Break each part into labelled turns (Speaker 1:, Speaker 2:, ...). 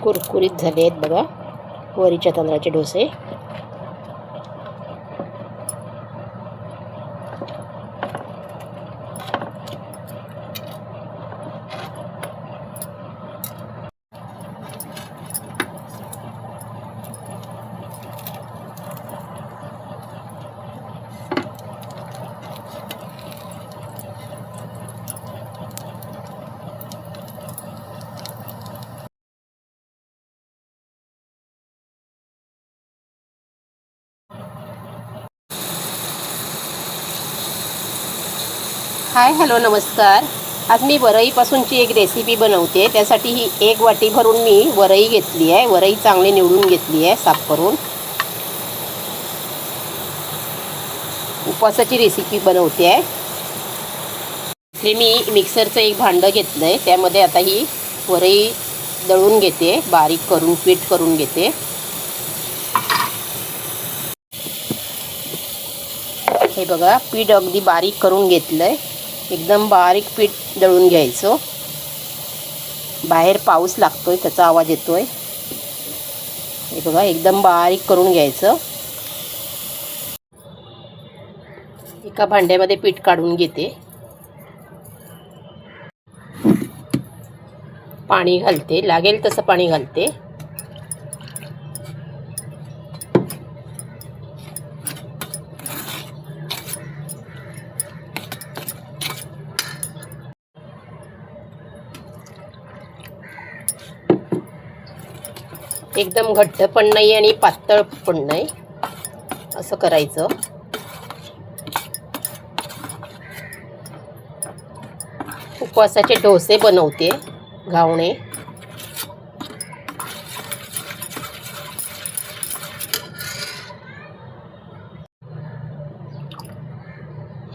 Speaker 1: कुरकुरीत झाले आहेत बघा वरीच्या तांदळाचे डोसे. हाय हॅलो नमस्कार. आज मी वरईपासूनची एक रेसिपी बनवते. त्यासाठी ही 1 वाटी भरून मी वरई घेतली आहे. वरई चांगली निवडून घेतली आहे साफ करून. उपवासाची रेसिपी बनवते आहे. हे मी मिक्सरचं एक भांडं घेतलं आहे. त्यामध्ये आता ही वरई दळून घेते, बारीक करून पीठ करून घेते. हे बघा पीठ अगदी बारीक करून घेतलं आहे. एकदम बारीक पीठ दळून घ्यायचं. बाहेर पाऊस लागतोय त्याचा आवाज येतोय. हे बघा एकदम बारीक करून घ्यायचं. एका भांड्यामध्ये पीठ काढून घेते. पाणी घालते, लागेल तसं पाणी घालते. एकदम घट्ट पण नाही आणि पातळ पण नाही, असं करायचं. उपवासाचे डोसे बनवते, घावणे.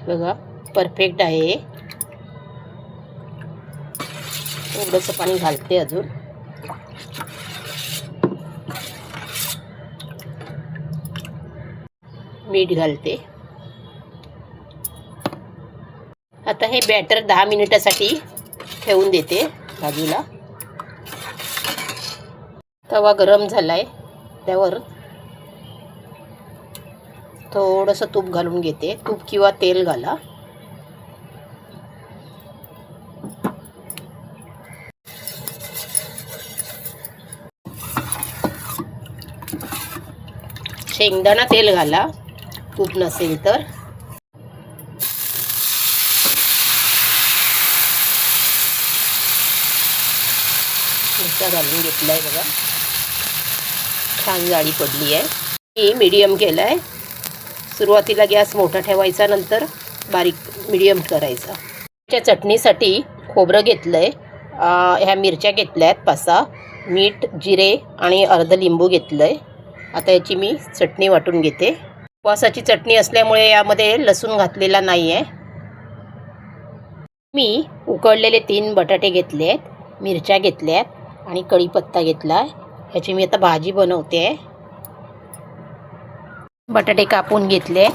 Speaker 1: बघा परफेक्ट आहे. थोडंसं पाणी घालते अजून. मीठ घालते. आता हे बॅटर 10 मिनिटासाठी ठेवून देते बाजूला. तवा गरम झालाय, त्यावर थोडंसं तूप घालून घेते. तूप किंवा तेल घाला. शेंगदाणा तेल घाला, तूप नसेल तर. मिरच्या घालून घेतलाय बघा. छान जाळी पडली आहे. मी मीडियम केलं आहे. सुरुवातीला गॅस मोठा ठेवायचा, नंतर बारीक मीडियम करायचा. त्या चटणीसाठी खोबरं घेतलं आहे. ह्या मिरच्या घेतल्या आहेत 5-6. मीठ, जिरे आणि अर्ध लिंबू घेतलं आहे. आता याची मी चटणी वाटून घेते. उपवासाची चटणी असल्यामुळे यामध्ये लसूण घातलेला नाही आहे. मी उकडलेले 3 बटाटे घेतले आहेत, मिरच्या घेतल्या आहेत आणि कढीपत्ता घेतला आहे. ह्याची मी आता भाजी बनवते आहे. बटाटे कापून घेतले.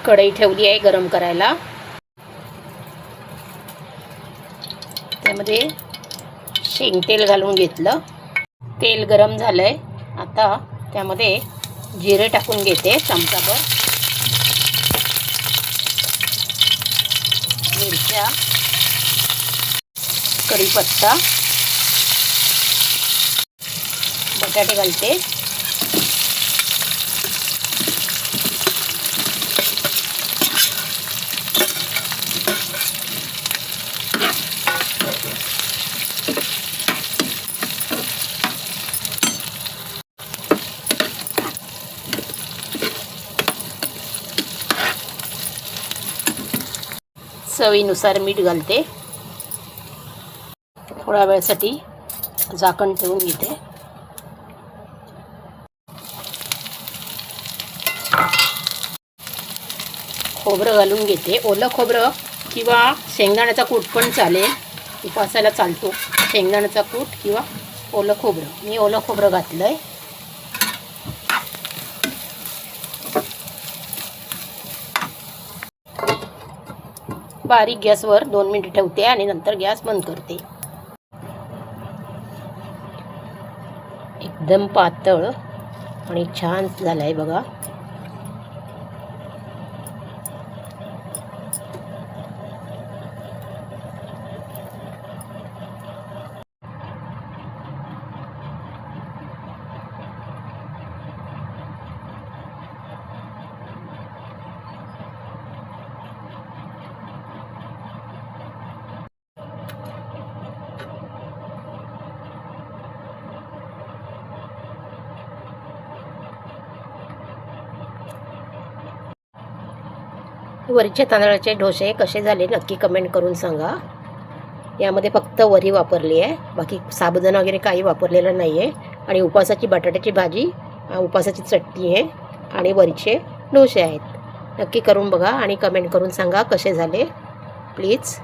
Speaker 1: कढई ठेवली आहे गरम करायला. त्यामध्ये शेंगतेल घालून घेतलं. तेल गरम झालंय. आता त्यामध्ये जिरे टाकून घेते चमचाभर. मिरच्या, कढीपत्ता, बटाटे घालते. चवीनुसार मीठ घालते. थोड्या वेळासाठी झाकण ठेवून घेते. खोबरं घालून घेते. ओलं खोबरं किंवा शेंगदाण्याचा कूट पण चालेल, उपवासाला चालतो. शेंगदाण्याचा कूट किंवा ओलं खोबरं. मी ओलं खोबरं घातलं आहे. बारीक गॅसवर 2 मिनिट ठेवते आणि नंतर गॅस बंद करते. एकदम पातळ आणि छान झालं आहे बघा. वरीच्या तांदळाचे डोसे कसे झाले नक्की कमेंट करून सांगा. यामध्ये फक्त वरी वापरली आहे, बाकी साबुदाणा वगैरे काही वापरलेलं नाही आहे. आणि उपासाची बटाट्याची भाजी, उपासाची चटणी आहे आणि वरीचे डोसे आहेत. नक्की करून बघा आणि कमेंट करून सांगा कसे झाले प्लीज.